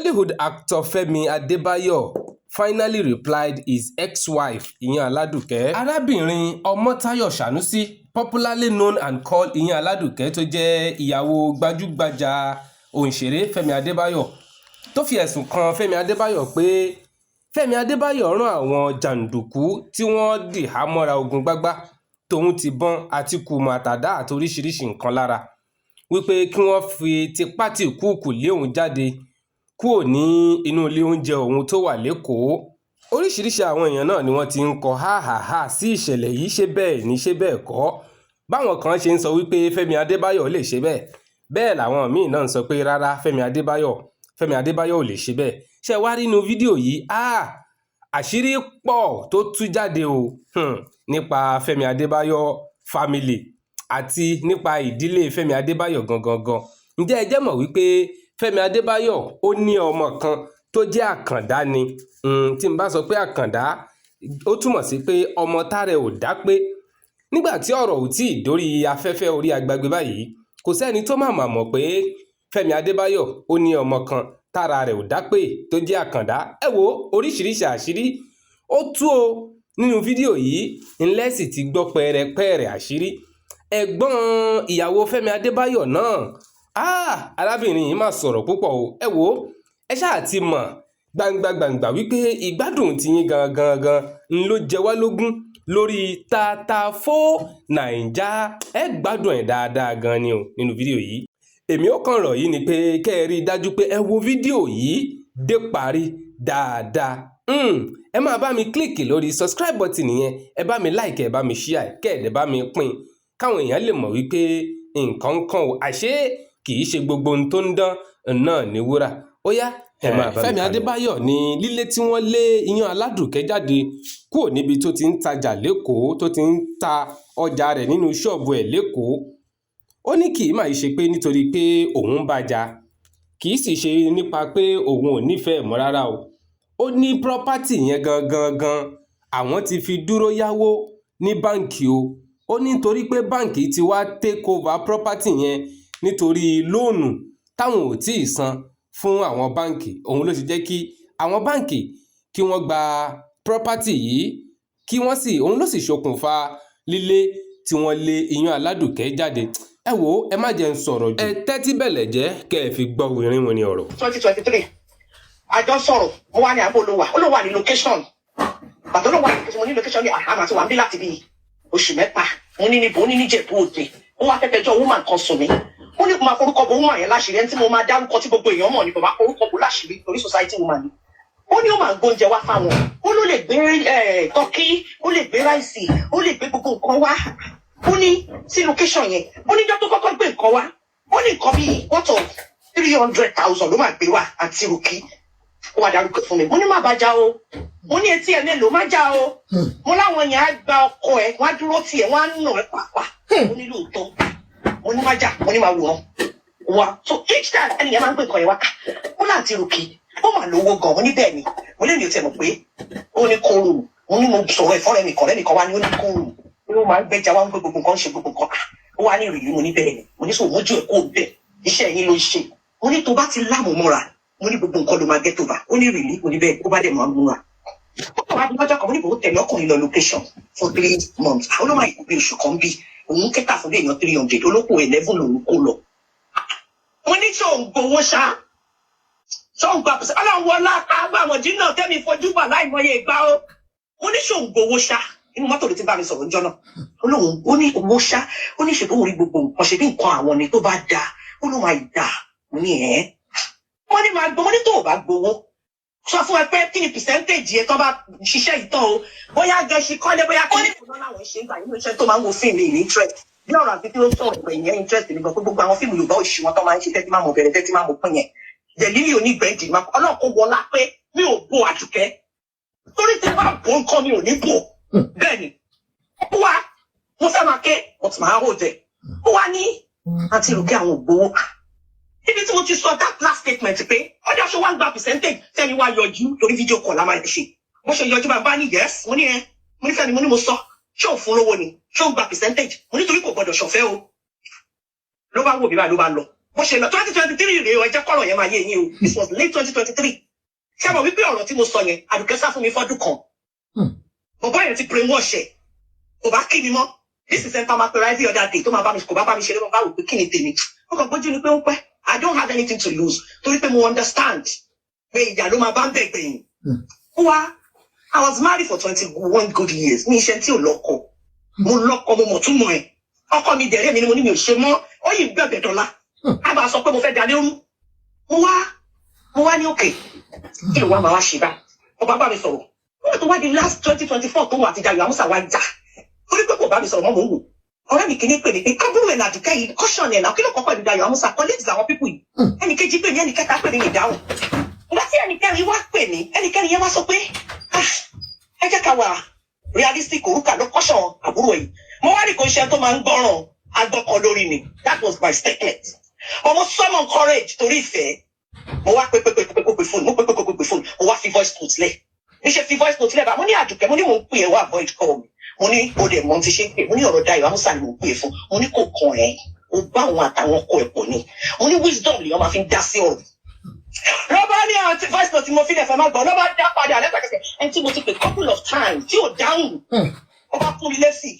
Nollywood actor Fẹ́mi Adébáyọ̀ finally replied his ex-wife Ìyàn Aládùkẹ́. Arábìnrin Ọmọ́táyọ̀ Sanusi, popularly known and called Ìyàn Aládùkẹ́, tó jẹ́ ìyàwó gbajúgbajà òǹṣèré Fẹ́mi Adébáyọ̀, tó fi ẹ̀sùn kan Fẹ́mi Adébáyọ̀ pé Fẹ́mi Adébáyọ̀ rán àwọn jàǹdùkú tí wọ́n dì há mọ́ra ogun gbágbá tòun ti bọn àti kùmọ̀ àtàdá àti oríṣiríṣi nǹkan lára, wípé kí wọ́n fi tipátìkúùkù lé òun jáde kúrò ní inú ilé oúnjẹ òun tó wà lÉkòó. Oríṣiríṣi àwọn èèyàn náà ni wọ́n ti ń kọ háhàhá sí ìṣẹ̀lẹ̀ yìí, ṣé bẹ́ẹ̀ ni ṣé bẹ́ẹ̀ kọ́. Báwọn kan ṣe ń sọ wípé Fẹ́mi Adébáyọ̀ lè ṣe bẹ́ẹ̀, bẹ́ẹ̀ làwọn míì náà ń sọ pé rárá, Fẹ́mi Adébáyọ̀ ò lè ṣe bẹ́ẹ̀. Ṣé wá rí inú fídíò yìí, àṣírí pọ̀ tó tú jáde o nípa Fẹ́mi Adébáyọ̀ family àti nípa ìdílé Fẹ́mi Adébáyọ̀ gangan. Ǹjẹ́ ẹ jẹ́ mọ̀ wípé Fẹ́mi Adébáyọ̀ ó ní ọmọ kan tó jẹ́ àkàndá ni. Tí n bá sọ pé àkàndá, ó túmọ̀ sí pé ọmọ tárẹ̀ ò dá pé. Nígbà tí ọ̀rọ̀ ò tí ì dórí afẹ́fẹ́ orí agbágbé báyìí, kò sẹ́ni tó máa mọ̀ pé Fẹ́mi Adébáyọ̀ ó ní ọmọ kan tára rẹ̀ ò dá pé tó jẹ́ àkàndá. Ẹ wo oríṣiríṣi àṣírí ó tú o nínú fídíò yìí, ńlẹ́ sì ti gbọ́ pẹ́ẹ́rẹ́pẹ́ẹ́rẹ́ àṣírí. Ẹ̀gbọ́n ìyàwó Fẹ́mi Adébáyọ̀ náà, arábìnrin yìí máa sọ̀rọ̀ púpọ̀ o. Ẹ wo, ẹ ṣáà ti mọ̀ gbangba wípé ìgbádùn tiyín gangan ń ló jẹ wá lógún lórí Tatafo Naija. Ẹ gbádùn ẹ̀ dáadáa gan ni o nínú fídíò yìí. Èmi ó kàn rọ̀ yìí ni pé kẹ́ ẹ rí i dájú pé ẹ wo fídíò yìí dé parí dáadáa. Ẹ máa bá mi kílíkì lórí subscribe button yẹn, ẹ bá mi like, ẹ bá mi share, kẹ́ ẹ̀ dẹ̀ bá mi pín káwọn èèyàn lè mọ̀ wípé nǹkan kan ò àṣé kì í ṣe gbogbo ohun tó ń dán náà ní wúrà. Ó yá, ẹ máa bá mi. Fẹ́mi Adébáyọ̀ ní lílé tí wọ́n lé Ìyàn Aládùkẹ́ jáde kúrò níbi tó ti ń tajà lÉkòó, tó ti ń ta ọjà rẹ̀ nínú ṣọ́ọ̀bù ẹ̀ lÉkòó. Ó ní kì í máa ṣe pé nítorí pé òun ń bàjá, kì í sì ṣe nípa pé òun ò nífẹ̀ẹ́ mọ́ rárá o. Ó ní property yẹn gangan àwọn ti fi dúró yáwó ní báǹkì o. Ó ní nítorí pé báǹkì ti wá take over property yẹn nítorí lóònù táwọn ò tí ì san fún àwọn báǹkì, òun ló ṣe jẹ́ kí àwọn báǹkì kí wọ́n gba property yìí, kí wọ́n sì, òun ló sì ṣokùnfà lílé tí wọ́n lé Ìyàn Aládùkẹ́ jáde. Ẹ wo, ẹ má jẹ́ ń sọ̀rọ̀ jù, ẹ tẹ́tí bẹ̀lẹ̀ jẹ́ kẹ́ ẹ fi gbọ́ wìrìwìn ní ọ̀rọ̀. 2023 àjọ sọ̀rọ̀, mo wá ní àbò olówà ní location, bàtọ́ ló wà ní location, mo ní location ní àhámà tí wà ń bí láti bí oṣù mẹ́ta, mo ní níbo, ó ní níjẹ̀bú Òde. Ó wá fẹ́ fẹjọ́ woman kan sùn mí, ó ní kó máa forúkọ bo woman yẹn láṣìírí, ẹni tí mo máa dárúkọ tí gbogbo èèyàn mọ̀ ní kò máa forúkọ bo láṣìírí torí society woman ni. Ó ní ó máa gbóúnjẹ wá fáwọn, ó ló lè gbé tọ́kí, ó lè gbé ráìsì, ó lè gbé gbogbo nǹkan wá. Ó ní sí location yẹn, ó ní jọ́ tó kọ́kọ́ gbé nǹkan wá, ó ní nǹkan bíi what of 300,000 ló máa gbé wá àti rùkí. Ó wá dárúkọ fún mi, mo ní má bá já o, mo ní etí ẹ̀ mélòó má já o, mo láwọn yẹn á gba ọkọ ẹ̀, wọ́n á dúró tiẹ̀, wọ́n á nà ẹ́ pàápàá. Mo ní lóòótọ́, mo ní má já, mo ní má wù wọ́n. So each time ẹni yẹn máa ń gbé nǹkan yẹn wá, ó láti rùkí, ó mà lówó gan, mo ní bẹ́ẹ̀ ni, mo lè ní o tẹ̀ mọ̀ pé ó ní kóòrò, mo ní mo sọ̀rọ̀ ẹ̀fọ́ rẹ̀ nìkan wá ní ó ní kóòrò. Ó máa ń gbẹ́jà wá ń gbé gbogbo nǹkan ṣe gbogbo nǹkan. Ó wá ní ìrìlú, mo ní bẹ́ẹ̀ ni, mo ní sọ mójú ẹ̀ kó o bẹ̀, iṣẹ́ yín ló ń ṣe. Mo ní tó bá ti láàmú múra, mo ní gbogbo nǹkan ló máa gẹ́ tó bá. Ó ní ìrìlú, mo ní bẹ́ẹ̀, ó bá dẹ̀ máa múra. Ó kàn wá di lọ́jọ́ kan, mo ní bò ó tẹ̀lé ọkùnrin lọ location for 3 months. Àwọn ọlọ́mọ ìkú bí oṣù kan bí, òun kẹ́ta fún bí èèyàn 300, olóko 11 lòun kó lọ. Mo ní ṣó ń gbowó ṣá, ṣó ń gbà pèsè, ọlọ́run wọlá àgbà àmọ̀jí náà tẹ́mi fojú bà láìmọye ìgbà o. Mo ní ṣó ń gbowó ṣá, inú mọ́tò ló ti bá mi sọ̀rọ̀ níjọ́ náà. Olóhùn ó ní owó ṣá, ó ní ṣètò orí gbogbo nǹkan ṣe bí nǹkan àwọn ni tó bá dáa, ó ló máa dà. Mo ní wọ́n ní máa gbọ́, wọ́n ní tó o bá gbowó. Sọ fún ẹ pé kí ni percentage yẹn tó bá ṣiṣẹ́ ìtàn o, bóyá gẹ̀ẹ́sì kọ́lé, bóyá kí ni kò náà láwọn ṣe ń gbà nínú iṣẹ́ tó máa ń wo fíìmù ní interest. Bí ọ̀rọ̀ àti tí ó sọ̀rọ̀ pé ìyẹn interest nígbà pé gbogbo àwọn fíìmù Yorùbá òṣì wọn tó máa ń ṣe tẹ́tí máa mọ̀ bẹ̀rẹ̀ tẹ́tí máa mọ̀ pín yẹn. Dẹ̀lílì onígbẹ̀ẹ́dì máa ọlọ́kọ̀ wọlá pé mi ò bo Àdùkẹ́. Torí tí wọ́n bò nǹkan mi ò ní bò. Bẹ́ẹ̀ ni, ó wá, mo fẹ́ máa ké, mo ti máa hó jẹ. Ó wá ní àti ìrùkẹ́ àwọn ògbówó. Ibi tí mo ti sọ that last statement pé ọjọ́ ṣe wá ń gba percentage Fẹ́mi wá yọjú lórí fídíò kọ̀ lámà ṣe. Mo ṣe yọjú bá ní yes, mo ní mo ní Fẹ́mi, mo ní mo sọ, ṣé ò fún lówó ni, ṣé ò gba percentage, mo nítorí kò gbọdọ̀ ṣọ̀fẹ́ o. Ló bá wò mí báyìí ló bá lọ. bó ṣe lọ 2023 rèé o ẹ jẹ́ kọ́rọ̀ yẹn máa yé yín o this was late 2023 ṣé mo wípé ọ̀rọ̀ tí mo sọ yẹn Àdùkẹ́ sá fún mi fọ́dún kan bọ̀bọ́ yẹn ti brainwash ẹ̀ kò bá kí mi mọ́ this is ẹ̀ńtà máa pẹ̀lú every other day tó máa bá mi kò bá mi ṣeré mo bá wò pé kí ni tèmi ó kàn gbójú ni pé ó pẹ́ I don't have anything to lose torí pé mo understand pé ìyá ló máa bá ń bẹ̀ gbẹ̀yìn wá I was married for 21 good years ní iṣẹ́ tí ò lọ́kọ mo lọ́kọ mo mọ̀ túmọ̀ ẹ̀ ọkọ mi dẹ̀rẹ́ mi ni mo ní mi ò ṣe mọ́ ó yìí bẹ̀bẹ̀ dọ́là a máa sọ pé mo fẹ́ dalé rú mo wá ní òkè kí ló wá máa wá ṣe bá ọba bá mi sọ̀rọ̀ wọ́n tó wá di last 2024 tó wà àti Dayọ̀ Amusa wá jà orí pé kò bá mi sọ̀rọ̀ mọ́ mò ń wò ọ̀rẹ́ mi kìíní pè mí pé kábúrò ẹ̀ Àdùkẹ́ yìí caution ẹ̀ náà kí ló kọ́ pẹ̀lú Dayọ̀ Amusa colleagues àwọn people yìí ẹnì kejì pè mí ẹnì kẹta pè mí ìdáhùn nígbà tí ẹnìkẹrin wá pè mí ẹnìkẹrin yẹn wá sọ pé ẹ jẹ́ ká wà realistic orúkà ló caution àbúrò yìí mo wá rí kò iṣẹ́ tó máa ń gbọ́ràn agbọ́kọ lórí mi that was my statement ọmọ summon courage torí ìfẹ́ mo wá pé fóònù mo wá fi voice note lẹ̀ níṣẹ́ fi voice note lẹ̀ bá mo ní Àdùkẹ́ mo ní mò ń pè ẹ́ wá avoid call mi mo ní o dẹ̀ mọ́ ti ṣe ń pè mo ní ọ̀rọ̀ Dayọ̀ Amusa ni mo pè é fún mo ní kò kàn ẹ́ o bá àwọn àtàwọn ọkọ ẹ̀ pọ̀ ni mo ní wisdom lèèyàn máa fi ń dá sí ọ̀rọ̀ lọ́ba ní àwọn voice note mo fi lẹ̀ fẹ́ máa gbọ́ lọ́ba dá padà lẹ́sẹ̀kẹsẹ̀ ẹni tí mo ti pè couple of times tí ò dáhùn ọba fún mi lẹ́sì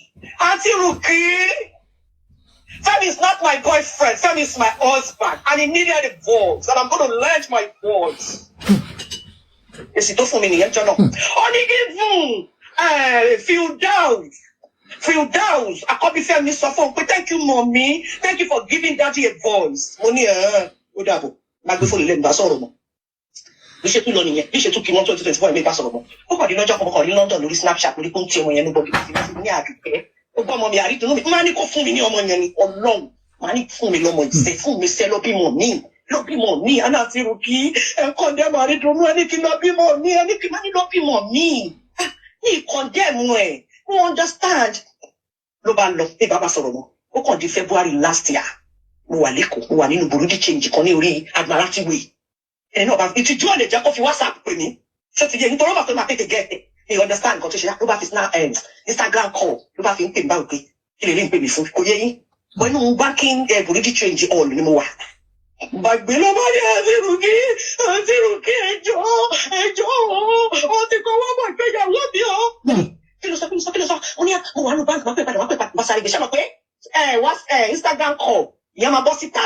àǹtí Rùkí Femi is not my boyfriend Femi is my husband and he needed a voice and I'm going to lend my voice èsì tó fún mi nìyẹn jọ náà ó ní kí Firdaus àkọ́bí Fẹ́mi sọ fún un pé thank you mommy thank you for giving daddy a voice mo ní ó dàbọ̀ máa gbé fóònù lẹ́nu bá sọ̀rọ̀ mọ́ bí ṣe tún lọ nìyẹn bí ṣe tún kí wọ́n 2024 ẹ̀mí bá sọ̀rọ̀ mọ́ ó kàn dé lọ́jọ́ kan ní London lórí Snapchat lórí kó ń ti ọmọ yẹn ní bọ́ọ̀lù ní Àdùkẹ́ ó gbọ́ ọmọ mi àrídùnú mi máa ní kó fún mi ní ọmọ yẹn ni Ọlọ́run máa ní fún mi lọ́mọ ìṣẹ́ fún mi sẹ́ lọ́bímọ ní àná àti Rùkí ẹ̀kọ́ dẹ́ máa àrídùnú ẹni kí lọ́bímọ ní ẹni kí má ní lọ́bímọ ní ìkọ̀ndẹ́mù ẹ̀ wọ́n understand ló bá lọ bí bàbá sọ̀rọ̀ mọ́ ó kàn di February last year mo wà lẹ́kọ̀ọ́ mo wà nínú Burundi change kan ní orí Admiralty Way ẹni náà bá ìtìjú ọ̀lẹ̀ jẹ́ kó fi WhatsApp pè mí ṣé ti yẹ nítorí ọmọ tó máa tètè gẹ̀ẹ́tẹ̀ ẹ understand nǹkan tó ṣe ló bá fi Instagram call ló bá fi ń pè mí báwo pé kí lè rí ń pè mí fún kò yẹ yín wọ́n inú banking Burundi change hall ni mo wà gbàgbé ló bá ní àǹtí Rùkí ẹjọ́ ọ ti kọ́ wọ́n mọ̀ ìgbéyàwó mi ọ́ kí ló sọ ó ní mo wà ní báńkì wọ́n pè padà bá sáré gbèsè mọ̀ pé Instagram call ìyá máa bọ́ síta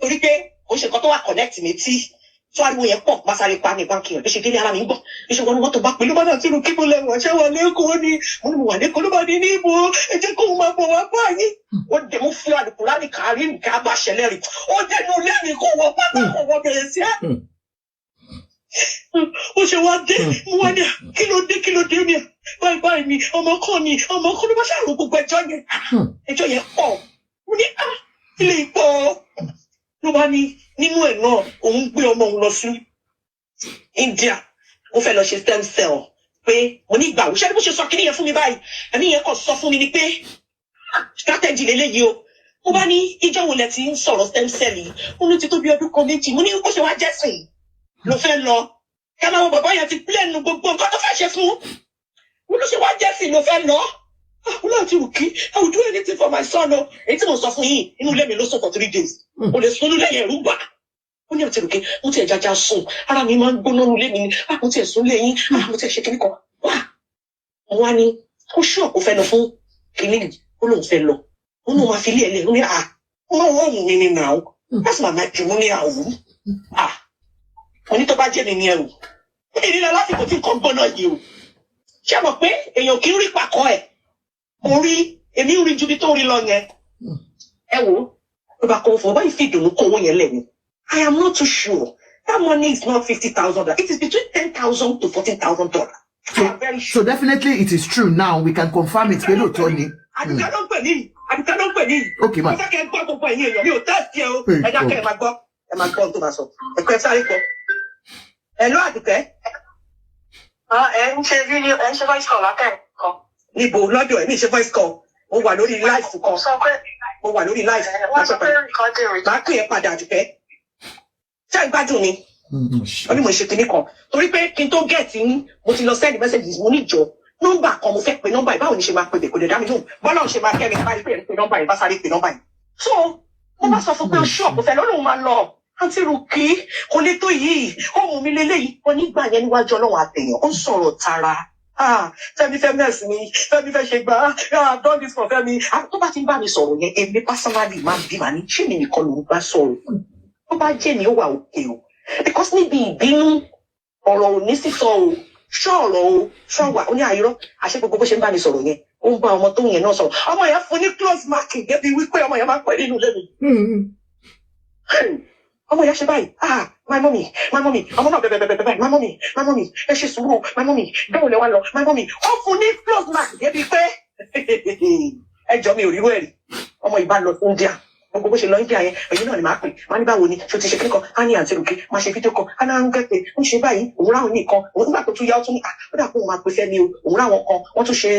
torí pé ó ṣe nǹkan tó wà connect mi tí tó ariwo yẹn pọ̀ bá sáré pa ní báńkì rẹ̀ bí ṣe délé ara mi ń gbọ́ bí ṣe wọnú mọ́tò bá pè ló bá náà tí Rùkí mo lẹ́wọ̀n ṣé wà lẹ́kọ̀ọ́ ni mo ní mo wà lẹ́kọ̀ọ́ ló bá ní níbo ẹ jẹ́ kó máa bọ̀ wá báyìí ó dẹ̀ mo fi àdùkúrá ní kárí nǹkan bá ṣẹlẹ̀ rí ó dẹ̀ ní olé mi kó wọ pátá kó wọ bẹ̀rẹ̀ sí ẹ́ ó ṣe wá dé mo wá ní kí ló dé ní báyìí ni ọmọ kan ló bá ṣàrò gbogbo ẹjọ́ yẹn pọ̀ mo ní ilé ìpọ̀ ló bá ní nínú ẹ̀ náà òun gbé ọmọ òun lọ sí India ó fẹ́ lọ ṣe stem cell pé mo ní ìgbà òṣèlú bó ṣe sọ kí nìyẹn fún mi báyìí ẹ̀mí yẹn kàn sọ fún mi ni pé strategy lélẹ́yìí o mo bá ní ìjọ wo lẹ ti ń sọ̀rọ̀ stem cell yìí ó ní ti tó bí ọdún kan méjì mo ní kó ṣe wá jẹ́sìn ló fẹ́ lọ ká máa wo bàbá yẹn ti pílẹ̀nù gbogbo nǹkan tó fẹ́ ṣe fún mo ló ṣe wá jẹ́sìn ló fẹ́ lọ ó láti Rùkí I will do anything for my son o èyí tí mo sọ fún yín inú ilé mi ló sùn for 3 days o lè sùn nílé yẹn rúgbà ó ní àti Rùkí mo ti ẹ̀ jájá sùn ara mi máa ń gbóná nílé mi ni mo ti ẹ̀ sùn lé yín mo ti ẹ̀ ṣe kíní kan wá mo wá ní ó ṣú ọ̀pọ̀ fẹ́ lọ fún kíní ó lóun fẹ́ lọ ó ní wọn fi lé ẹ̀ lé ó ní wọ́n wọ́n mi ni now that's my matrimonial home mo ní tó bá jẹ́ mi ní ẹrù ó ní ìrìnà lásìkò tí nǹkan gbọ́ná yìí o ṣé mọ̀ pé èèyàn kì í rí pàkọ́ ẹ̀ orí èmi ń rí ju bí tó rí lọ yẹn ẹ wò ó bá kọ́ fún ọ báyìí fi ìdùnnú kó owó yẹn lẹ́nu I am not too sure that money is not $50,000 it is between $10,000 to $14,000. I am very sure. So definitely it is true now we can confirm it pé lóòótọ́ ni. Àdùkẹ́ ló ń pè ní okay ma. mo fẹ́ kẹ́ ẹ gbọ́ gbogbo ẹ̀yin èèyàn mi ò tẹ́sí ẹ o ẹ dákẹ́ ẹ máa gbọ́ ohun tó máa sọ ẹ̀kọ́ ẹ sáré gbọ́. Hello Àdùkẹ́. Ẹ ń ṣe fídíò ẹ ń ṣe voice call látẹ̀kọ́. Níbo lọ́dọ̀ ẹ̀ ní ṣe voice call mo wà lórí live kan mo wà lórí live máa pè é padà Àdùkẹ́ ṣé ẹ gbádùn ni wọ́n ní mo ṣe kinní kan torí pé kí n tó gẹ̀ẹ́tì ní mo ti lọ send messages mo ní jọ nọ́mbà kan mo fẹ́ pe nọ́mbà yìí báwo ni ṣe máa pe bèkò dé dá mi lóhùn bọ́lá ò ṣe máa kẹ́ mi báyìí pé ẹ̀ ń pe nọ́mbà yìí bá sáré pe nọ́mbà yìí so Mo bá sọ fún pé o ṣọ́ọ̀bù fẹ́ lọ́lọ́run máa lọ. Àǹtí Rùkí kò lè tó yìí. Ohun mi leléyìí. Wọ́n nígbà yẹn níwájú Ọlọ́run àtẹ̀yàn. Ó sọ̀rọ̀ tara. Fẹ́mi fẹ́ mẹ́sì mi. Fẹ́mi fẹ́ ṣe gbà. I've done this for Fẹ́mi. Tó bá ti ń bá mi sọ̀rọ̀ yẹn, èmi personally máa bí màá ní ṣé mi nìkan ló ń bá sọ̀rọ̀. Tó bá jẹ́ mi ó wà òkè o. Because níbi ìbínú ọ̀rọ̀ ò ní sísọ o. Ṣọ́ọ̀rọ̀ o. Ṣọ́ọ̀wà ó ní àìrọ́. Àṣẹ gbogbo bó ṣe ń bá mi sọ̀rọ̀ yẹn. Ó ń bá ọmọ tó yẹn náà sọ̀rọ̀. Ọmọ yẹn fún ní close marking débi wípé ọmọ yẹn máa pẹ́ nínú ilé mi. Ọmọ yẹn ṣe báyìí, my mommy, ọmọ náà bẹ̀bẹ̀bẹ̀bẹ̀, my mommy, ẹ ṣe sùúrù, my mommy, bẹ́ẹ̀ lẹ wá lọ, my mommy, ó fún ní close mark débi pé ẹjọ́ mi ò rí wẹ̀rì, ọmọ ìbá lọ fún India, gbogbo bó ṣe lọ India yẹn, èyí náà ni màá pè, máa ní báwo ni, ṣo ti ṣe kíníkan, á ní Àǹtí Rùkí, máa ṣe fídíò kan, á náà ń gẹ̀tẹ̀, ń ṣe báyìí, òun ráwọn nìkan, òun nígbà tó tún yá ó tún ní, ó dà pé òun máa pè Fẹ́mi o, òun ráwọn kan, wọ́n tún ṣe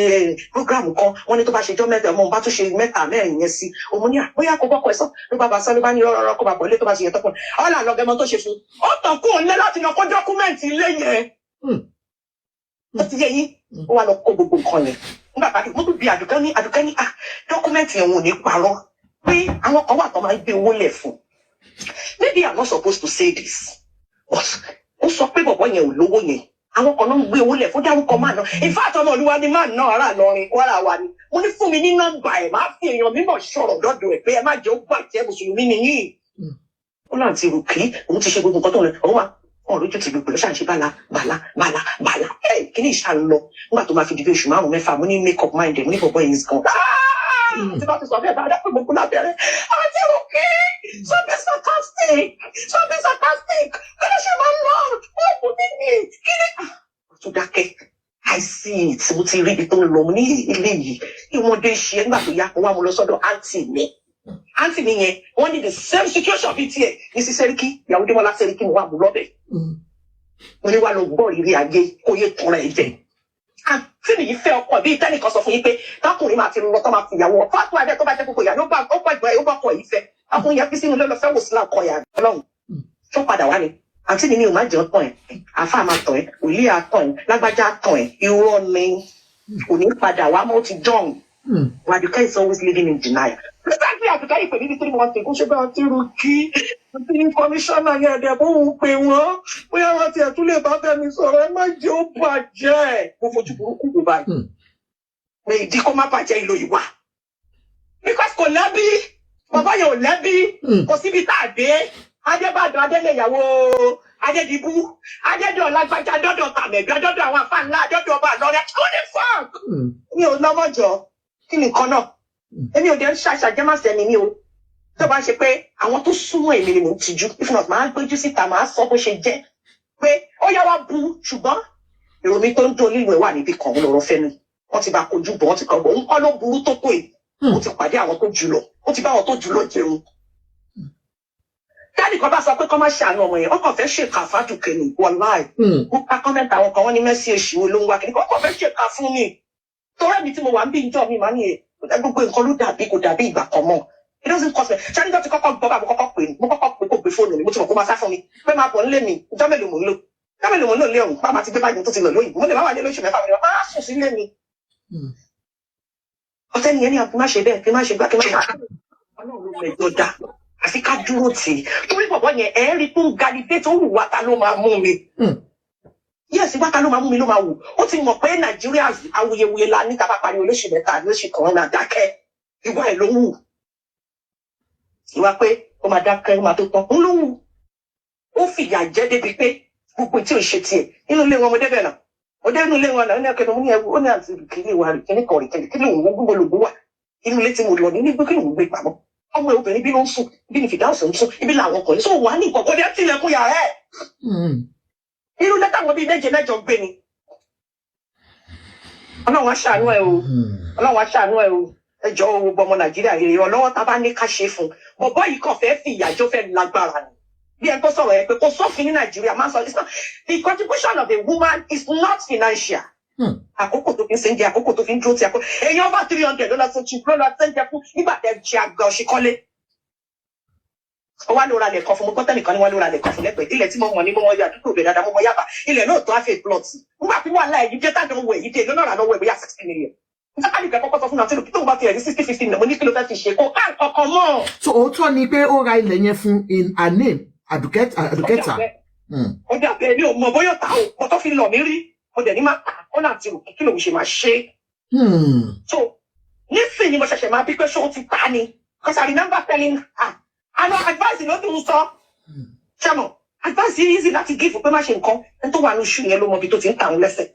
program kan, wọ́n ní tó bá ṣe jọ́ mẹ́ta, ọmọ bá tún ṣe mẹ́ta mẹ́rin yẹn sí, òun ní bóyá kò gbọ́kọ̀ ẹ̀sán, ló bá sọ ló bá ní rọ́rọ́ kó bá bọ̀ ilé tó bá ṣe yẹn tọ́kùn, ọ̀là lọ́gẹ́mọ tó ṣe fún, ó tàn kú òun lé láti lọ kó dọ́kúmẹ̀ntì ilé yẹn. Ó ti yẹ yín, ó wá lọ kó gbogbo nǹkan yẹn. Nígbà bá mo tún bí Àdùkẹ́ ní dọ́kúmẹ̀ntì yẹn ò ní parọ́ pé àwọn kan wà tó máa ń gbé owó lẹ̀ fún. Maybe I'm not supposed to say this, but ó sọ pé bọ̀bọ̀ yẹn ò lówó yẹn. Àwọn kan náà ń gbé owó lẹ̀ fún dárúkọ máa náà. In fact, ọmọ olúwa ni máa ná ara lọrin wàrà wa ni. Mo ní fún mi ní nọ́mbà ẹ̀ máa fi èèyàn mímọ̀ sọ̀rọ̀ lọ́dọ̀ ẹ̀ pé ẹ má jẹ́ ó bàjẹ́ mùsùlùmí nìyí. Ó náà ti Rùkí, òun ti ṣe gbogbo nǹkan tó ń lọ. Òun wà wọn lójú ti gbogbo ṣáà ń ṣe bàlà. Kí ni ìṣà ń lọ? Nígbà tó máa fi dìbò oṣù 5 mo ní make up mind ẹ̀ mo ní bọ̀bọ̀ yẹn gan. Tí bá ti sọ bẹ́ẹ̀ dáadáa pé mo kú lábẹ́rẹ́. Àǹtí Rùkí, something sarcastic. Kí ló ṣe máa ń lọ? Ó kù ní kí ni? Tó dákẹ́. I see it. Mo ti rí ibi tó ń lọ ní ilé yìí. Ìwọ́n dé ṣe nígbà tó yá, wọ́n á mú lọ sọ́dọ̀ àǹtí mi. Àǹtí mi yẹn, wọ́n ní the same situation bíi tiẹ̀. Ní sí Sẹ́ríkí, ìyàwó Démọ́lá Sẹ́ríkí mo wà mú lọ́bẹ̀. Mo ní wá lọ gbọ́ ìrírí ayé kó yé tọrọ ẹ̀ jẹ. Àǹtí mi yìí fẹ́ ọkọ bí tẹ́nìkan sọ fún yín pé tákùnrin máa ti lọ tó máa fi ìyàwó fáàtú adé tó bá jẹ́ gbogbo ìyá ló bá ọkọ ìgbà yóò bá ọkọ yìí fẹ́. Tákùnrin yẹn fi sínú lọ́lọ́ fẹ́ wò sí láǹkọ ìyá Ọlọ́run. Tó padà wá ni. Àǹtí mi ní o máa jẹ́ ọ̀tàn ẹ̀, àfa máa tàn ẹ̀, òlí àtàn ẹ̀, lágbájá àtàn ẹ̀, irọ́ ni kò ní padà wá mọ́ ti dán. Àdùkẹ́ is always living in denial. Exactly, Àdùkẹ́ ìpè níbi 3 months ago ṣe bá Àǹtí Rùkí, àti ní kọmíṣánná yẹn ẹ̀dẹ̀ bó ń pè wọ́n, bóyá wọ́n ti ẹ̀tún lè bá Fẹ́mi sọ̀rọ̀ ẹ má jẹ́ ó bàjẹ́. Mo fojú burúkú wò báyìí. Pé ìdí kó má bàjẹ́ ìlò ìwà. Because kò lẹ́bí, bàbá yẹn ò lẹ́bí, kò síbi tá a dé. Adébàdàn Adélèyàwó Adédìbú Adédọ̀ lágbájá dọ́dọ̀ tàmẹ̀gbẹ́ dọ́dọ̀ àwọn afáàlá dọ́dọ̀ ọba àlọ́rẹ́ kó ní fọ́ọ̀k. Mi ò lọ́mọ́jọ́ kí ni nǹkan náà? Èmi ò dé ń ṣàṣàjẹ́màṣẹ́ mi ní o. Tó bá ń ṣe pé àwọn tó súnmọ́ èmi ni mò ń tijú. If not, màá gbójú síta, màá sọ bó ṣe jẹ́. Pé ó yá wá bu ṣùgbọ́n èrò mi tó ń dún olíwèé wà níbí kan lọ́rọ̀ Fẹ́mi. Wọ́n ti bá kojú bọ̀, wọ́n ti kàn bọ̀. Òun kọ́ ló burú tó tó yìí. Ó ti pàdé àwọn tó jùlọ. Ó ti bá àwọn tó jùlọ jẹun. Dáàdì kan bá sọ pé kọ́ máa ṣàánú ọmọ yẹn, ọkọ̀ fẹ́ ṣèkà fàdùkẹ́ ni, wàláì. Mo pa kọ́mẹ́ntà àwọn kan wọ́n ní Mercy èṣìwò ló ń wá kiri, ọkọ̀ fẹ́ ṣèkà fún mi. Torí ẹ̀mí tí mo wà ń bí ìjọ mi máa ní gbogbo nǹkan ló dàbí kò dàbí ìgbà kan mọ́. It doesn't cost me. Ṣé níjọ́ ti kọ́kọ́ gbọ́ bá mo kọ́kọ́ pè ní, mo kọ́kọ́ pè kó gbé fóònù mi, mo ti mọ̀ kó máa sá fún mi. Pé máa bọ̀ nílé mi, ìjọ́ mélòó mò ń lò. Ìjọ́ mélòó mò ń lò lé ọ̀hún, bá máa ti gbé báyìí tó ti lọ lóyìnbó. Mo lè má wà ní lóṣù mẹ́fà mi lọ, máa sùn sí ilé mi. Ọ̀tẹ́ nìyẹn ní àbí má ṣe bẹ́ẹ̀, kí má ṣe gbá, kí má ṣe gbá. Ọlọ́run ló mẹ́jọ dá. Àfi ká dúró tì í. Torí bọ̀bọ̀ yẹn ẹ̀ rí tó ń galidé tó wù wá ta ló máa mú mi. Yes, wá ta ló máa mú mi ló máa wù. Ó ti mọ̀ pé Nàìjíríà awuyewuye la ní tábà parí olóṣù mẹ́ta lóṣù kan náà dákẹ́. Ìwà ẹ̀ ló wù. Ìwà pé ó máa dákẹ́ ó máa tó tán. Ó ló wù. Ó fìyà jẹ débi pé gbogbo tí ò ṣe tiẹ̀. Inú ilé wọn mo débẹ̀ náà. Mo dé inú ilé wọn náà ní ẹ̀kẹ́ mo ní ẹ̀wù ó ní àti kìíní wa rè kíní kan rè kíní òun gbogbo lògbó wà. Inú ilé tí mo lọ ní nígbà kí òun gbé pamọ́. Ọmọ obìnrin bí ló ń sùn, bí ní Fìdáùsì ń sùn, ibi làwọn ọkùnrin sọ wà ní ìkọ̀kọ́ ní ẹ tilẹ̀kùn yàrá ẹ̀. Irú lẹ́tà wọn bíi méje gbé ni. Ọlọ́run á ṣàánú ẹ o. Ọlọ́run á ṣàánú ẹ o. Ẹ jọ̀ọ́ o gbogbo ọmọ Nàìjíríà yìí ọlọ́wọ́ tá a bá ní ká ṣe fún. Bọ̀bọ́ yìí kàn fẹ́ fi ìyàjọ́ fẹ́ lágbára ni. Bí ẹ tó sọ̀rọ̀ ẹ pé kò sófin ní Nàìjíríà máa ń sọ the contribution of a woman is not financial. Àkókò tó fi ń sẹ́ńjẹ, àkókò tó fi ń dúró ti àkókò. Èèyàn bá $300 tó ti ló lọ sẹ́ńjẹ fún nígbà tẹ̀ ṣe àgbà òṣìkọ́lé. Ó wá lóra lẹ̀kan fún mo gbọ́tẹ́ nìkan ni wọ́n lóra lẹ̀kan fún lẹ́pẹ̀ẹ́. Ilẹ̀ tí mo mọ̀ ní mo mọ̀ yà àdúgbò bẹ̀ dáadáa mo mọ̀ yàbá. Ilẹ̀ náà tó á fẹ́ plot. Nígbà tí wàhálà ẹ̀yìn jẹ́ tájọ wọ̀ èyí dé lọ́nà rà lọ́wọ́ ẹ̀ bóyá 60 million. Nítorí ìgbà kọ́kọ́ sọ fún mi àti tó bá ti ẹ̀rí 60-50 million mo ní kí ló fẹ́ fi ṣe kó ká nǹkan mọ́. So òótọ́ ni pé ó ra ilẹ̀ yẹn fún in her name Aduketa. Ó dà bẹ́ẹ̀ ni ò mọ̀ bóyá ta ò mo tó fi lọ̀ mí rí mo dẹ̀ ní máa ó náà ti rò kí lòun ṣe máa ṣe. So nísìnyí mo ṣẹ̀ṣẹ̀ máa bí pé ṣé ó ti ta ni because I remember telling her àná advice ló tún sọ ṣẹ́mọ̀ advice yìí easy láti give pé má ṣe nǹkan ẹni tó wà ní oṣù yẹn ló mọ ibi tó ti ń tà ń lẹ́sẹ̀.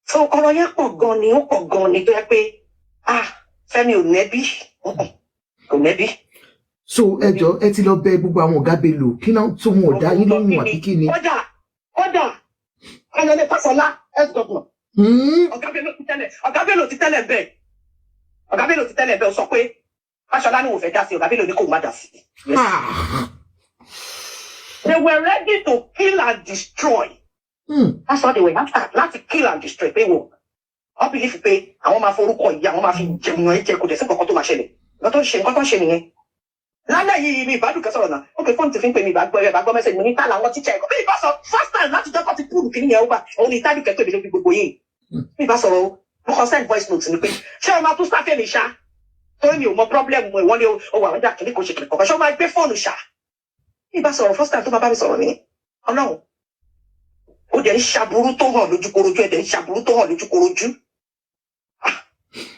So ọ̀rọ̀ yẹn pọ̀ gan ni ó pọ̀ gan ni tó yẹ pé Fẹ́mi ò nẹ́bí kò nẹ́bí. So ẹjọ́ ẹ ti lọ bẹ gbogbo àwọn ọ̀gá Bello kí náà tó wọn ọ̀dá yín lóhùn àbí kí ni. Kódà ẹnlẹ́ Fáṣọlá ex-governor ọ̀gá Bello ti tẹ́lẹ̀ bẹ́ẹ̀ ọ̀gá Bello ti tẹ́lẹ̀ bẹ́ẹ̀ ó sọ pé Fáṣọlá ni wò fẹ́ dá sí ọ̀gá Bello ní kò má dá sí. They were ready to kill and destroy. That's what they were after. Láti kill and destroy pé wò. Wọ́n believe pé àwọn máa forúkọ ìyá àwọn máa fi jẹun ẹ̀ jẹ́ kó dẹ̀ sí nǹkan tó máa ṣẹlẹ̀. Nǹkan tó ń ṣe nìyẹn. Lálẹ́ yìí mi ìbádùn kẹsọ̀rọ̀ náà. Ó pè fóònù ti fi ń pè mí ìbágbọ́ mẹ́sẹ̀jì mo ní tààlà àwọn tíṣà ẹ̀kọ́. Bí ìbá sọ first time láti jọ́ ti púùlù kí nìyẹn ó bá òun ní ìtàdùn kẹ́tọ́ ìbílẹ̀ gbogbo yìí. Bí ìbá sọ̀rọ̀ mo kàn send voice note ni pé ṣé o máa tún sáfẹ́ mi ṣá? Torí mi ò mọ problem mo ìwọ́n ní o wà wọ́n kìíní kò ṣe kìíní kọ̀ọ̀kan ṣé o máa gbé fóònù ṣá? Bí ìbá sọ̀rọ̀ first time tó máa bá mi sọ̀rọ̀ ni Ọlọ́run. Ó dẹ̀ ń ṣàbúrú tó hàn lójúkorojú ẹ̀ dẹ̀ ń ṣàbúrú tó hàn lójúkorojú.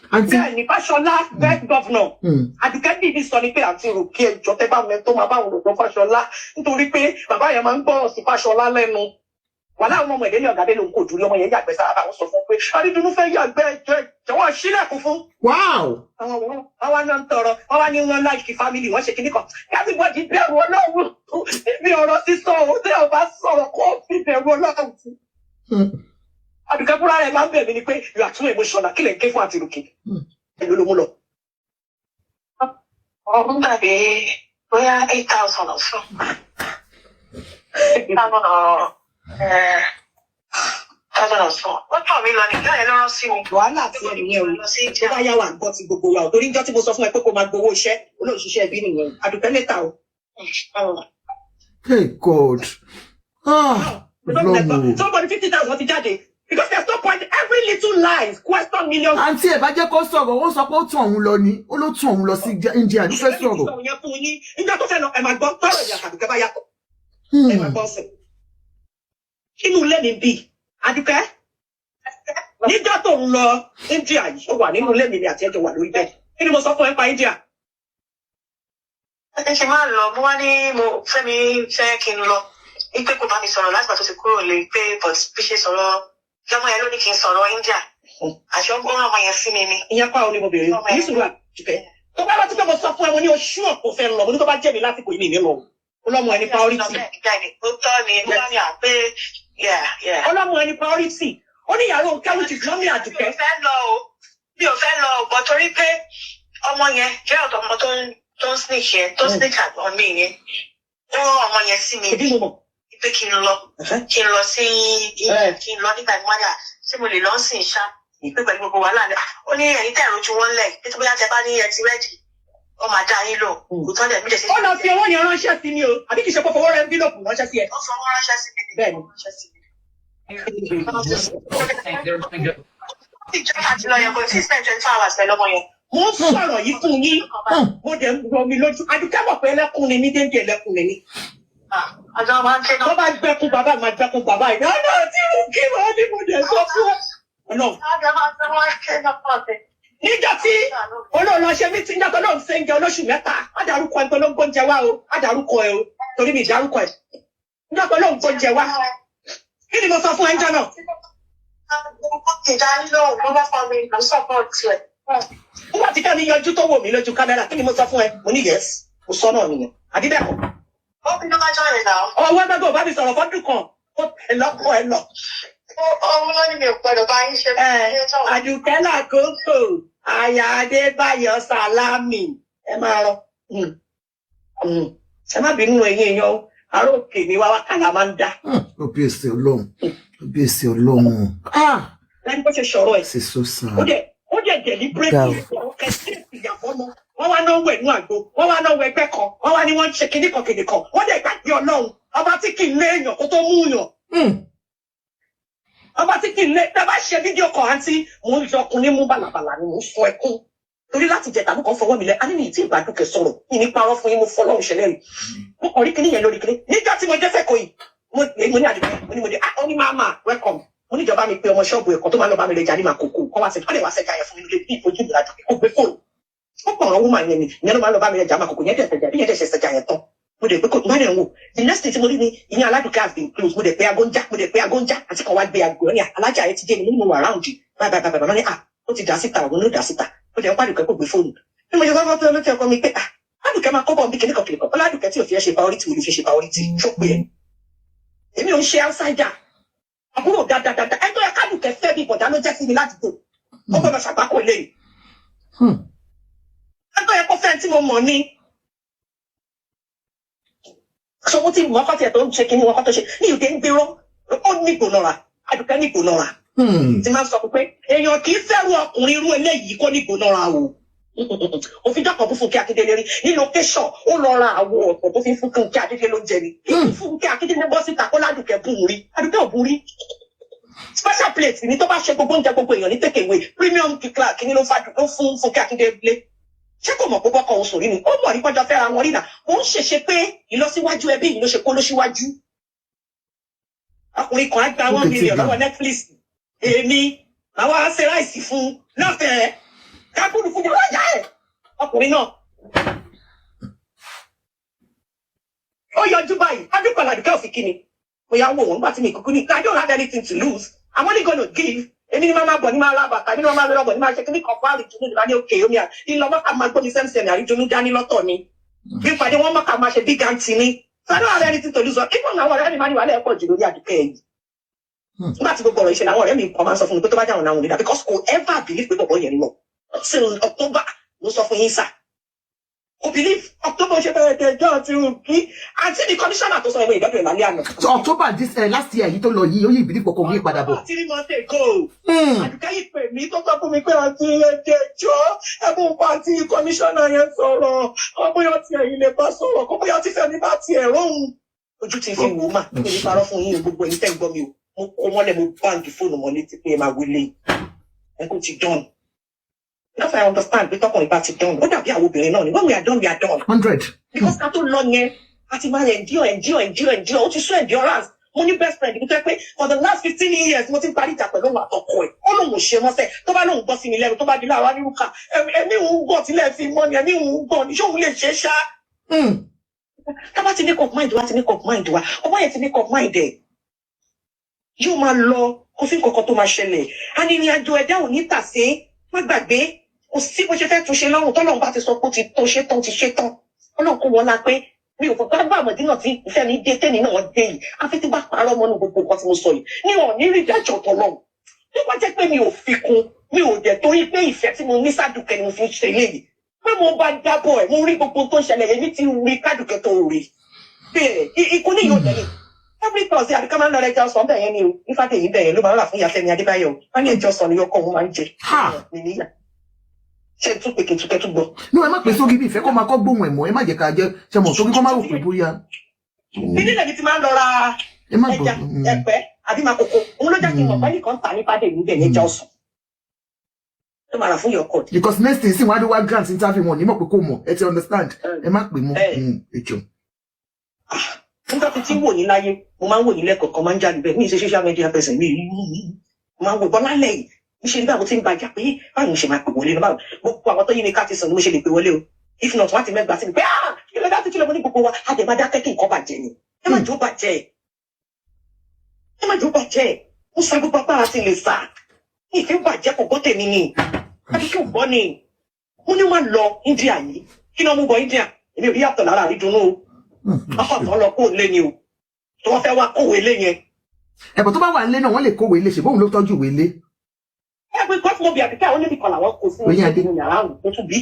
Bẹ́ẹ̀ ni Fáṣọlá best governor Àdùkẹ́ dìbí sọ ni pé àti Ròkè ẹjọ́ tẹ́ bá mẹ́ tó máa bá òun rògbò Fáṣọlá nítorí pé bàbá yẹn máa ń gbọ́rọ̀ sí Fáṣọlá lẹ́nu. Wà láwọn ọmọ ìdílé ọ̀gá Bello kò dúró ọmọ yẹn yàgbẹ́ sára bá wọn sọ fún pé Adédúnú fẹ́ yàgbẹ́ ẹjọ́ jọ̀wọ́ sílẹ̀kùn fún. Àwọn wa náà ń tọrọ wọ́n wá ní wọn láìkí family wọ́n ṣe kíní kan everybody bẹ̀rù Ọlọ́run bí ọ̀rọ̀ sísọ òun tẹ́ ọ bá sọ̀rọ̀ kó fi bẹ̀rù Ọlọ́run sí. Àdùkẹ́ fúnra rẹ̀ máa ń bẹ̀ mí ni pé you are too emotional kí lè ké fún àti Ròkè. Èló ló mú lọ. Ọ̀hún dàbí bóyá 8,000 ọ̀sán. 8,000 ọ̀sán. Wọ́n tọ̀ mí lọ nìkan ẹ̀ lọ́rọ́ sí mi. Wàhálà àti ẹnìyẹn o. Tó bá yá wà gbọ́ ti gbogbo wa o. Torí níjọ́ tí mo sọ fún ẹ pé kó máa gbowó iṣẹ́ olóòṣìṣẹ́ ẹbí nìyẹn. Àdùkẹ́ lẹ́tà o. Hey God. Somebody 50,000 ti jáde. Because there's no point every little lie question millions. Àǹtí ẹ̀ bá jẹ́ kó sọ̀rọ̀ wọ́n sọ pé ó tún òun lọ ni ó ló tún òun lọ sí India ló fẹ́ sọ̀rọ̀. Níjọ́ tó fẹ́ lọ ẹ̀ máa gbọ́ tọ́rọ̀ ìyá Àdùkẹ́ bá yàtọ̀. Ẹ̀ máa gbọ́ sí. Inú ilé mi bì Àdùkẹ́. Níjọ́ tó ń lọ India yìí ó wà nínú ilé mi àti ẹjọ́ wà lórí bẹ́ẹ̀. Kí ni mo sọ fún ẹ pa India? Ẹ ṣe máa lọ mo wá ní mo Fẹ́mi fẹ́ kí n lọ. Ipe kò bá mi sọ̀rọ̀ láti pàtó ti kúrò lè pé but bí ṣe sọ̀rọ̀ lọ́mọ yẹn ló ní kí n sọ̀rọ̀ India. Àṣọ ń gbọ́n ọmọ yẹn sí mi ni. Ìyẹn pa òní mo bèrè ní sùúrù Àdùkẹ́. Tó bá rántí pé mo sọ fún ẹ mo ní oṣù ọ̀pọ̀ fẹ́ lọ mo ní tó bá jẹ́ mi lásìkò yìí mi lọ. Ọlọ́mọ ẹni priority. Ó tọ́ ni ó bá mi à pé Ọlọ́mọ ẹni priority. Ó ní ìyàrá òun kẹ́rù ti gbọ́n mi Àdùkẹ́. Mi ò fẹ́ lọ bọ̀ torí pé ọmọ yẹn jẹ́ ọ̀dọ́ ọmọ tó ń snitch yẹn tó snitch àgbọ̀n mi yẹn. Ó rán ọmọ yẹn sí mi. Ìdí mo mọ̀. Pé kí n lọ sí kí n lọ nígbà ìmọ̀lá tí mo lè lọ sí ìṣá pé pẹ̀lú gbogbo wàhálà ni ó ní ẹ̀yin tẹ̀ rojú wọn lẹ̀ pé tó bóyá tẹ bá ní ẹ ti rẹ́dì ó máa dá yín lò kò tọ́ dẹ̀ mí lè ṣe. Ó lọ fi owó yẹn ránṣẹ́ sí mi o àbí kì í ṣe kó fowó rẹ envelope ránṣẹ́ sí ẹ. Ó fọwọ́ ránṣẹ́ sí mi. Bẹ́ẹ̀ni. Ìjọba àti lọ́yẹ̀ kò tí ì spend 24 hours pẹ̀lú ọmọ yẹn. Mo ń sọ̀rọ̀ yìí fún yín mo dẹ̀ ń rọ mi lójú Àdùkẹ́ mọ̀ pé ẹlẹ́kùn ni mí déńdé ẹlẹ́kùn ni mí. Àjọ máa ń ké náà. Wọ́n bá gbẹ́kún bàbá máa gbẹ́kún bàbá yìí. Ọ̀nà tí mo kí wọ́n ní mo dẹ̀ sọ fún ẹ. Àjọ máa ń ké náà pàṣẹ. Níjọ́ tí olóòlò ṣe mí ti ń jàtọ̀ lóun ṣe ń jẹ olóṣù mẹ́ta, á dárúkọ ẹ tó ló ń gbóúnjẹ wá o, á dárúkọ ẹ o, torí mi ìdárúkọ ẹ. Níjọ́ tó lóun gbóúnjẹ wá. Kí ni mo sọ fún ẹ ń jọ náà? Ìdánilóhùn ló bá fọ mi lọ sọ́pọ̀tì ẹ̀. Nígbà tí Kẹ́mi yọjú tó wò mí lójú kámẹ́rà, kí ni mo sọ fún ẹ? Mo ní yẹ́sì, mo sọ náà nìyẹn. Àdídẹ́kọ̀. Ó fi ló bá jọ rẹ̀ náà. Ọwọ́ gbẹ́gbẹ́ ò bá mi sọ̀rọ̀ fọ́dún kan, ó ẹ lọ́kọ̀ ẹ lọ. Ọmọ ló ní mi ò gbọdọ̀ bá yín ṣe. Àdùkẹ́ làkókò, àyà Adébáyọ̀ Sàlámì, ẹ máa rọ. Ẹ má bínú ẹ̀yin èèyàn o, àrò òkè ni wá kàlà máa ń dá. Kábíyèsí Ọlọ́run, kábíyèsí Ọlọ́run. Lẹ́ni bó ṣe sọ̀rọ̀ ẹ̀. C'est so sad. Ó dẹ̀ deliberate ọ̀kẹ́sẹ̀ ìyàwó náà. Wọ́n wá náà wẹ̀ nú àgbo, wọ́n wá náà wẹ̀ ẹgbẹ́ kan, wọ́n wá ní wọ́n ń ṣe kinní kan. Wọ́n dẹ̀ gbàgbé Ọlọ́run, ọba tí kì í lé èèyàn kó tó mú yàn. ọba tí kì í lé tẹ́ bá ṣe fídíò kan àǹtí mo ń yọkùnrin mú bàlàbàlà ni mo ń sọ ẹkún torí láti jẹ tàbí kan fọwọ́ mi lẹ a ní mi tí ìbádùkẹ́ sọ̀rọ̀ yìí ní parọ́ fún yín mo fọlọ́run ṣẹlẹ̀ rí mo kàn rí kíní yẹn lórí kíní níjọ́ tí mo jẹ́ fẹ́ kọ́ yìí mo ní àdìgbẹ́ mo ní ó ní máma welcome mo ní ìjọba mi pé ọmọ ṣọ́ọ̀bù ẹ̀kọ́ tó máa lọ bá mi lè jà ní màkókò kọ́ wá sí ọ̀dẹ̀ wá sẹ́jà yẹn fún mi nílé bí ìfojú mi lájú kó gbé fóònù ó pọ̀ àwọn woman yẹn ni ìyẹn ló máa lọ bá mi lè jà màkókò yẹn dẹ̀ bí yẹn dẹ̀ ṣe sẹ́jà yẹn tán mo dẹ̀ pé kò má dẹ̀ ń wò the next thing tí mo rí ni ìyẹn aládùúkẹ́ has been closed mo dẹ̀ pé agóńjà àti kan wá gbé agbo ní alájà yẹn ti dé ni mo wà round bàbà ní ó ti dà síta òun ló dà síta mo dẹ̀ ń pàdùkẹ́ kó gbé fóònù bí mo ṣe fẹ́ fẹ́ ló ti ọkọ mi pé aládùúkẹ́ máa kọ́bọ̀ bí kìnnìkan aládùúkẹ́ tí ò fi ẹ́ ṣe priority wo ló fi ṣe priority ṣó pé èmi ò ń ṣe outsider àbúrò dáadáa ẹjọ́ yẹ kálùkẹ́ fẹ́ bí bọ̀dá ló jẹ́ sí mi láti dò ó gbọ́dọ̀ ṣàgbákò lè ẹjọ́ yẹ kó fẹ́ tí mo mọ̀ ní ṣọwọ́ tí wọ́n kọ́ tiẹ̀ tó ń ṣe kíní wọ́n kọ́ tó ṣe ní ìdè ń gbéró ó ní ìgbónára Àdùkẹ́ ní ìgbónára tí máa ń sọ pé èèyàn kì í fẹ́rù ọkùnrin irú eléyìí kó ní ìgbónára o òfin dọ́kọ̀ fún Fúnkẹ́ Akíndélé rí ní location ó lọ ra àwọ̀ ọ̀pọ̀ tó fi fún Fúnkẹ́ Akíndélé ló jẹ ni Fúnkẹ́ Akíndélé bọ́ síta kó ládùúkẹ́ bùn rí Àdùkẹ́ ò bùn rí special plate ni tó bá ṣe gbogbo oúnjẹ gbogbo èèyàn ní take away premium kíkla kíní ló fún Fúnkẹ́ Akíndélé ṣé kò mọ̀ pé bọ́kọ̀ òun sòrí ni ó mọ̀ ní pọ́jọ́ fẹ́ra wọn rí nà ó ń ṣèṣe pé ìlọsíwájú ẹbí yìí ló ṣe kó lóṣíwájú ọkùnrin kan á gba 1 million lọ́wọ́ Netflix èmi àwọn àṣẹ ráìsì fún lọ́fẹ̀ẹ́ kákúrú fún mi lọ́jà ẹ̀ ọkùnrin náà ó yọjú báyìí adúpọ̀ làdùkẹ́ òfin kíni mo yà wò wọ́n nígbà tí mi kúkú ní I don't have anything to lose I'm only gonna give èmi ni máa bọ̀ ní máa lábàtà èmi ni máa lọ́bọ̀ ní máa ṣe kíní kan fún àrìjúnú ìgbà ní òkè omi ìlọ mọ́kà máa gbóni sẹ́mìsẹ́mì àrìjúnú dání lọ́tọ̀ ni bí pàdé wọn mọ́kà máa ṣe big aunty ni so I don't have anything to lose even àwọn ọ̀rẹ́ mi máa ní wàhálà ẹ̀pọ̀ jù lórí Àdùkẹ́ yìí nígbà tí gbogbo ọ̀rọ̀ ìṣẹ̀lẹ̀ àwọn ọ̀rẹ́ mi kan máa ń sọ fún mi pé tó bá jáwọn náà wọn nígbà because kò ever believe pé bọ̀bọ̀ yẹn lọ till October ló sọ fún yín sà kò believe October ṣe bẹ̀rẹ̀ tẹ̀jọ́ àti òkì àti ní commissioner tó sọ ìwé ìgbẹ́bẹ̀rẹ̀ lálẹ́ àná. so October this last year yìí tó lọ yìí ó yí ìbílí kọ̀ọ̀kan yí padà bọ̀. 3 months ago Àdùkẹ́ yìí pè mí tó sọ fún mi pé àti ẹjọ́ ẹ̀bùn pa àti commissioner yẹn sọ̀rọ̀ ọmọyọ tí ẹ̀yin lè bá sọ̀rọ̀ kọ́mọyọ tí fẹ́mi bá tiẹ̀ rọrùn ojú ti fi wò ó mà kí ni parọ́ fún yín gbogbo ẹ̀yin tẹ́ ń gbọ́ mi o mo kó mọ́lẹ̀ mo báǹkì fóònù mọ́ létí pé ẹ máa wọlé ẹ kò ti dán because I understand pé tọkùnrin bá ti dán ó dàbí àwọn obìnrin náà ni when we are done 100. because ká tó lọ yẹn a ti máa endure ó ti sún endurance mo ní best friend nítorí pé for the last 15 years mo ti ń parí ìjà pẹ̀lú òun àtọkọ ẹ̀ ó lóun ò ṣe mọ́sẹ̀ tó bá lóun gbọ́ sí mi lẹ́nu tó bá di láwa nínú ká ẹ̀mí òun gbọ́ tílẹ̀ fi mọ́ ni ẹ̀mí òun gbọ́ ni ṣé òun lè ṣe ṣá. tá bá ti make up mind wa ọmọ yẹn ti make up mind ẹ̀ yóò máa lọ kó sí nǹkan kan tó máa ṣẹlẹ̀ arìnrìn-àjò ẹ̀dá ò ní tàsé má gbàgbé kò sí bó ṣe fẹ́ túnṣe lọ́rùn tọ́lọ́run bá ti sọ pé ó ti tó ṣe tán ti ṣe tán ọlọ́run kò wọlá pé mi ò fọ̀gbọ́n bá àmọ̀dínà tí ìfẹ́ mi dé tẹ́ni náà dé yìí àfi tí bá parọ́ mọ́nú gbogbo nǹkan tí mo sọ yìí ní ọ̀ ní rí ìdájọ́ tọ́lọ́run tó bá jẹ́ pé mi ò fi kún mi ò dẹ̀ torí pé ìfẹ́ tí mo ní sádùkẹ́ ni mo fi ń ṣe léyìí pé mo bá dábọ̀ ẹ̀ mo rí gbogbo tó ń ṣẹlẹ̀ èmi ti rí kádùkẹ́ tó rí bẹ́ẹ̀ ikú ní yóò tẹ̀lé every Thursday àbíká máa ń lọ ẹjọ́ sọ bẹ́ẹ̀ yẹn ni o nífàdé yìí bẹ́ẹ̀ yẹn ló máa ń rà fún Ìyáfẹ́mi Adébáyọ̀ wọ́n ní ẹjọ́ sọ ni ọkọ òun máa ń jẹ mi níyà ṣe tún pé kìtùkẹ́ tún gbọ́. ní ẹ má pè sórí bí ìfẹ́ kó máa kọ́ gbóhùn ẹ̀mọ́ ẹ má jẹ́ ká jẹ́ ṣe mọ̀ sórí kó má rò pé bóyá. nínú ìlẹ̀ mi ti máa ń lọ ra ẹja ẹ̀pẹ́ àbí máa kókó òun ló jẹ́ kí n mọ̀ pé nìkan tà ní pàdé níbẹ̀ yẹn jẹ́ ọ̀sán tó máa rà fún your court. because next thing sí wọn á dé wá grant interview wọn ní mọ̀ pé kò mọ̀ ẹ ti understand ẹ má pè mọ́ ètò. nígbà tí wò ní láyé mo máa ń wò ní lẹ́kọ̀ọ́ kan máa ń jáde bẹ́ẹ̀ ní ìṣe social media person mi máa ń wò bọ́lá lẹ́yìn níṣẹ́ nígbà mo ti ń bàjá pé báwo ṣe máa pè wọlé lọ báwo gbogbo àwọn tó yí mi ká ti sàn ni mo ṣe lè pè wọlé o if not wọ́n ti mẹ́gbàá sí mi pé kí ló dá sí kí ló mo ní gbogbo wa a dẹ̀ máa dákẹ́ kí nǹkan bàjẹ́ ni ẹ má jò bàjẹ́ mo sa gbogbo apá àti lè sá ìfẹ́ bàjẹ́ kò gbọ́ tèmi ni àbí kí ò gbọ́ ni mo ní wọn lọ India yìí kí ni wọ́n mú bọ India èmi ò rí yàtọ̀ lára àrídùnú o ọkọ̀ lọ kó lé ni o tó wọ́n fẹ́ wá kówé lé yẹn. ẹ̀bùn tó bá wà nílé náà wọ́n lè kówé lé ṣe bóun ló tọ́jú ìwé lé. ẹgbẹ́ gọ́fúnmọ́ bíi àbíkẹ́ àwọn níbi kan làwọn kò sí nínú yàrá àwọn tó tún bí.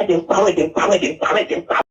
ẹ̀dẹ̀ ń parọ́